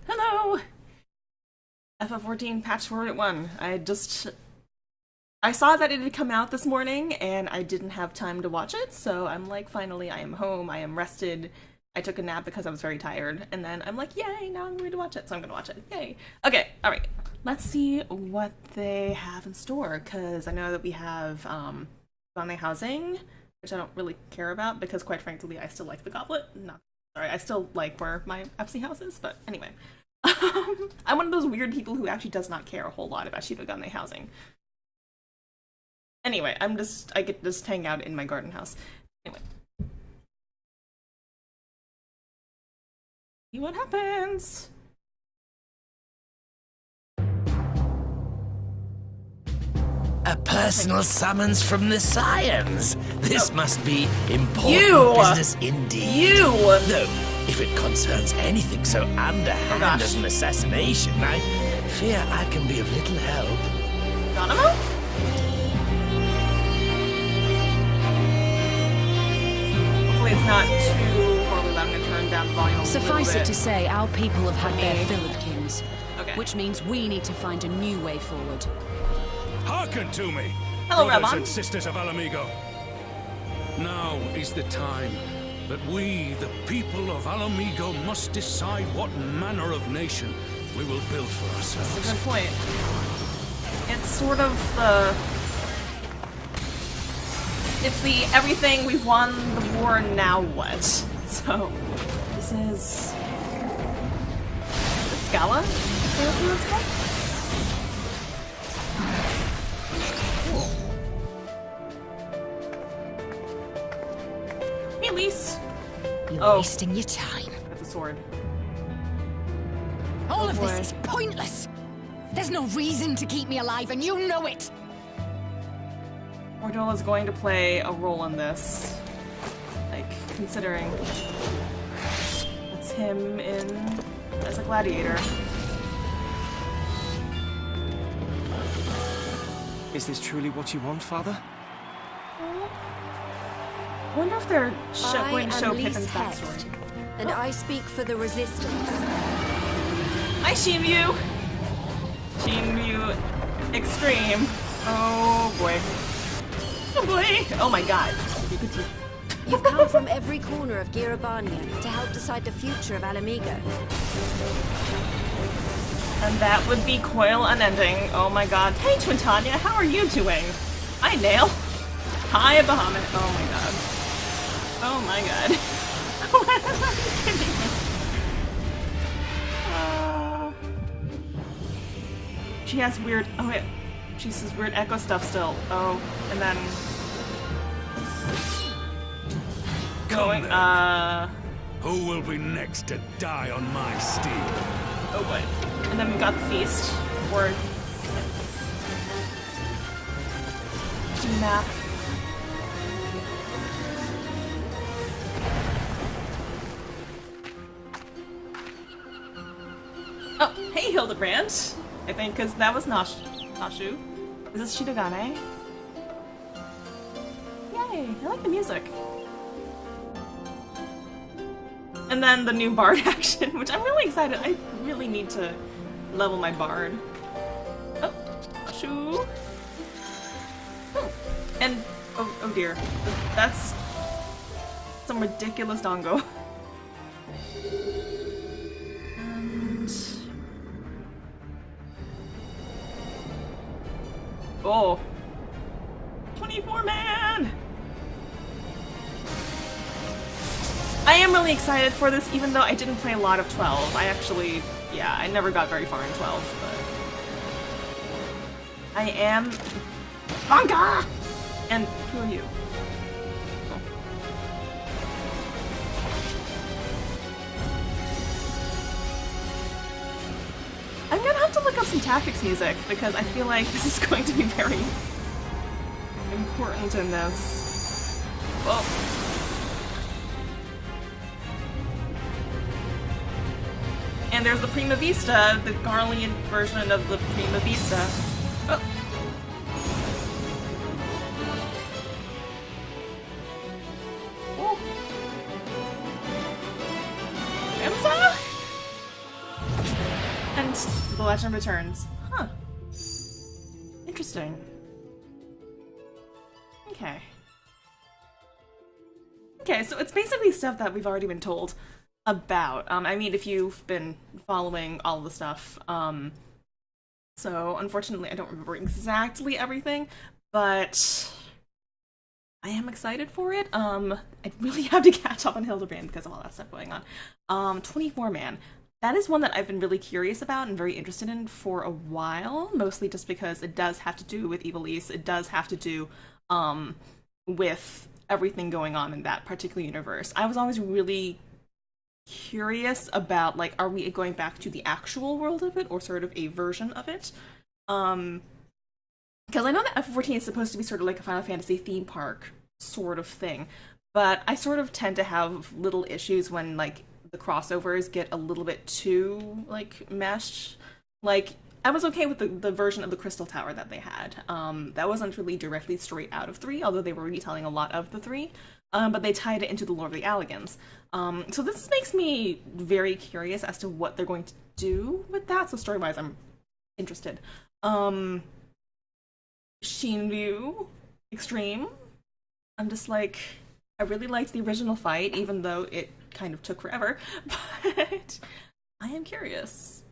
Hello! FF14 patch 4.1. I saw that it had come out this morning, and I didn't have time to watch it, so I'm like, finally, I am home, I am rested. I took a nap because I was very tired, and then I'm like, yay, now I'm going to watch it, so I'm going to watch it. Yay. Okay, alright. Let's see what they have in store, because I know that we have Gane Housing, which I don't really care about, because quite frankly, I still like the goblet. Sorry, I still like where my FC house is, but anyway. I'm one of those weird people who actually does not care a whole lot about Shidogane Housing. Anyway, I get to just hang out in my garden house. Anyway. See what happens. A personal summons from the Scions. This must be important business indeed. Though, if it concerns anything so underhand as an assassination, I fear I can be of little help. Geronimo? Hopefully it's not too horribly loud. I'm going to turn down the volume a little bit. Suffice it to say, our people have had their fill of kings. Okay. Which means we need to find a new way forward. Hearken to me, Hello, brothers Ramon. and sisters of Alamigo. Now is the time that we, the people of Alamigo, must decide what manner of nation we will build for That's a ourselves. good point. It's sort of the... It's the everything, we've won the war, now what? So, this is... Scala? Is that what it's called? Hey, Elise! You're wasting your time. That's a sword. All of boy. this is pointless. There's no reason to keep me alive, and you know it. Mordola is going to play a role in this. Like, considering it's him as a gladiator. Is this truly what you want, Father? I wonder if they're going to show Pippin's backstory. And I speak for the Resistance. Hi, Shinryu! Shinryu Extreme. Oh boy. Oh boy! Oh my god. You've come from every corner of Girabania to help decide the future of Alamigo. And that would be Coil Unending. Oh my god. Hey, Twintanya, how are you doing? Hi, Nail. Hi, Bahamut. Oh my god. Oh my god. What am I kidding? She has weird... Oh wait. She says weird echo stuff still. Oh, and then... Come then. Who will be next to die on my steel? Oh boy. And then we got the feast. Or... Map. Oh, hey Hildebrand! I think, because that was Nashu. Is this Shidogane? Yay, I like the music. And then the new bard action, which I'm really excited. I really need to level my bard. Oh, Nashu! Oh, and, oh dear, that's some ridiculous dongo. Oh. 24 man! I am really excited for this, even though I didn't play a lot of 12. I actually, yeah, I never got very far in 12, but... I am... Manga! And who are you? Oh. I'm gonna have to look up some tactics music, because I feel like this is going to be very important in this. Whoa. And there's the Prima Vista, the Garlean version of the Prima Vista. Oh. Oh. Amsa? The Legend Returns. Huh. Interesting. Okay. Okay, so it's basically stuff that we've already been told about. I mean, if you've been following all the stuff, so unfortunately I don't remember exactly everything, but I am excited for it. I really have to catch up on Hildebrand because of all that stuff going on. 24 Man. That is one that I've been really curious about and very interested in for a while, mostly just because it does have to do with Evilise. It does have to do with everything going on in that particular universe. I was always really curious about, like, are we going back to the actual world of it or sort of a version of it? Because I know that FF14 is supposed to be sort of like a Final Fantasy theme park sort of thing, but I sort of tend to have little issues when, like, the crossovers get a little bit too, like, meshed. Like, I was okay with the version of the Crystal Tower that they had. That wasn't really directly straight out of 3, although they were retelling a lot of the 3, but they tied it into the Lore of the Allagans. So this makes me very curious as to what they're going to do with that, so story-wise I'm interested. Shinryu Extreme. I'm just like, I really liked the original fight, even though it kind of took forever, but I am curious.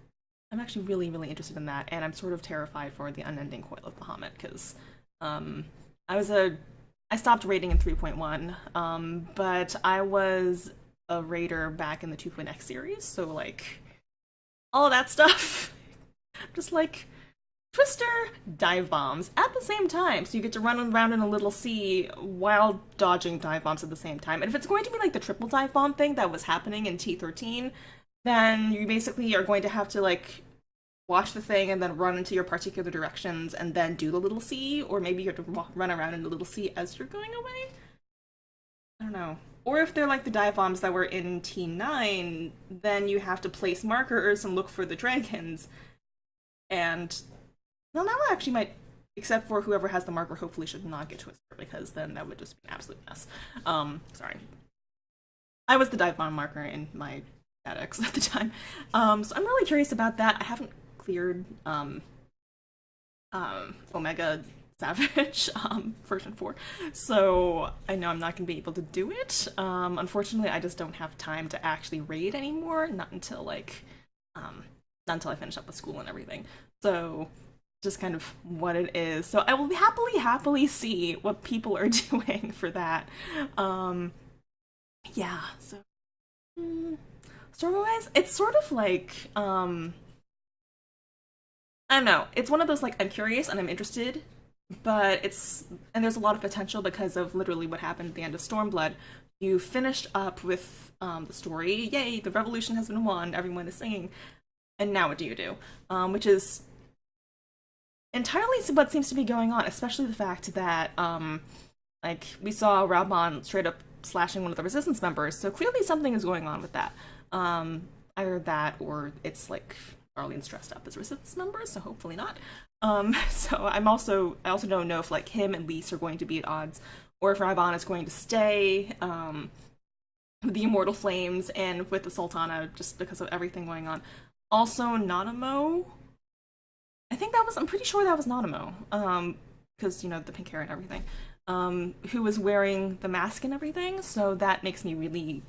I'm actually really, really interested in that, and I'm sort of terrified for the unending coil of Bahamut, because I stopped raiding in 3.1, but I was a raider back in the 2.x series, so, like, all of that stuff, just like, Twister dive bombs at the same time, so you get to run around in a little sea while dodging dive bombs at the same time. And if it's going to be like the triple dive bomb thing that was happening in T13, then you basically are going to have to, like, watch the thing and then run into your particular directions and then do the little sea, or maybe you have to run around in the little sea as you're going away? I don't know. Or if they're like the dive bombs that were in T9, then you have to place markers and look for the dragons. And well, that one actually might, except for whoever has the marker hopefully should not get Twister, because then that would just be an absolute mess. Sorry. I was the dive bomb marker in my ADX at the time. So I'm really curious about that. I haven't cleared Omega Savage version 4, so I know I'm not going to be able to do it. Unfortunately, I just don't have time to actually raid anymore, not until, like, not until I finish up with school and everything. So just kind of what it is. So I will happily see what people are doing for that. Yeah, so story-wise, it's sort of like, I don't know, it's one of those, like, I'm curious and I'm interested, but and there's a lot of potential because of literally what happened at the end of Stormblood. You finished up with the story, yay, the revolution has been won, everyone is singing, and now what do you do? Which is entirely what seems to be going on, especially the fact that, like, we saw Raubon straight up slashing one of the resistance members, so clearly something is going on with that. Either that, or it's, like, Arlene's dressed up as resistance members, so hopefully not. So I also don't know if, like, him and Lise are going to be at odds, or if Raubon is going to stay, with the Immortal Flames and with the Sultana, just because of everything going on. Also, Nanamo, I'm pretty sure that was Nanamo, because, you know, the pink hair and everything, who was wearing the mask and everything, so that makes me really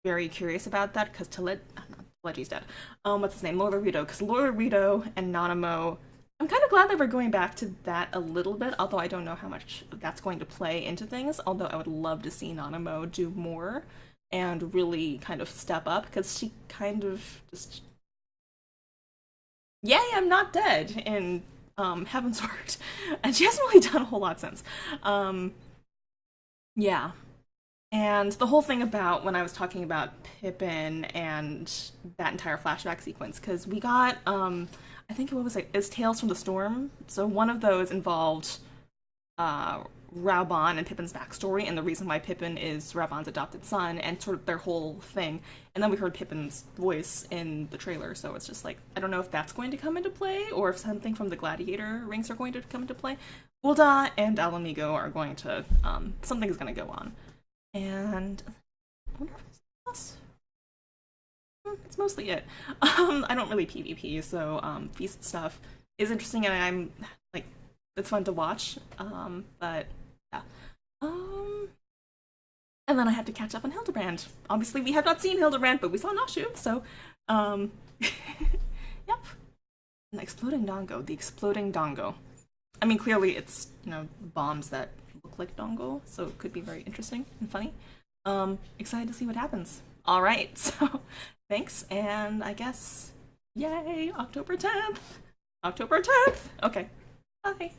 very curious about that, because Telegi's dead. What's his name? Lorudo, because Lorudo and Nanamo, I'm kind of glad that we're going back to that a little bit, although I don't know how much that's going to play into things, although I would love to see Nanamo do more and really kind of step up, because she kind of just, yay, I'm not dead in Heavensward, and she hasn't really done a whole lot since. Yeah. And the whole thing about when I was talking about Pippin and that entire flashback sequence, because we got, I think, what was it? It's Tales from the Storm. So one of those involved Raubon and Pippin's backstory and the reason why Pippin is Raubon's adopted son and sort of their whole thing. And then we heard Pippin's voice in the trailer, so it's just like, I don't know if that's going to come into play or if something from the Gladiator rings are going to come into play. Ulda and Alamigo are going to, something's going to go on. And I wonder if there's else. It's mostly it. I don't really PvP, so feast stuff is interesting, and I'm like, it's fun to watch. But yeah. And then I have to catch up on Hildebrand. Obviously, we have not seen Hildebrand, but we saw Nashu, so yep. And the exploding dongo. The exploding dongo. I mean, clearly it's, you know, bombs that look like dongo, so it could be very interesting and funny. Excited to see what happens. All right, so thanks, and I guess, yay, October 10th. October 10th. Okay, bye.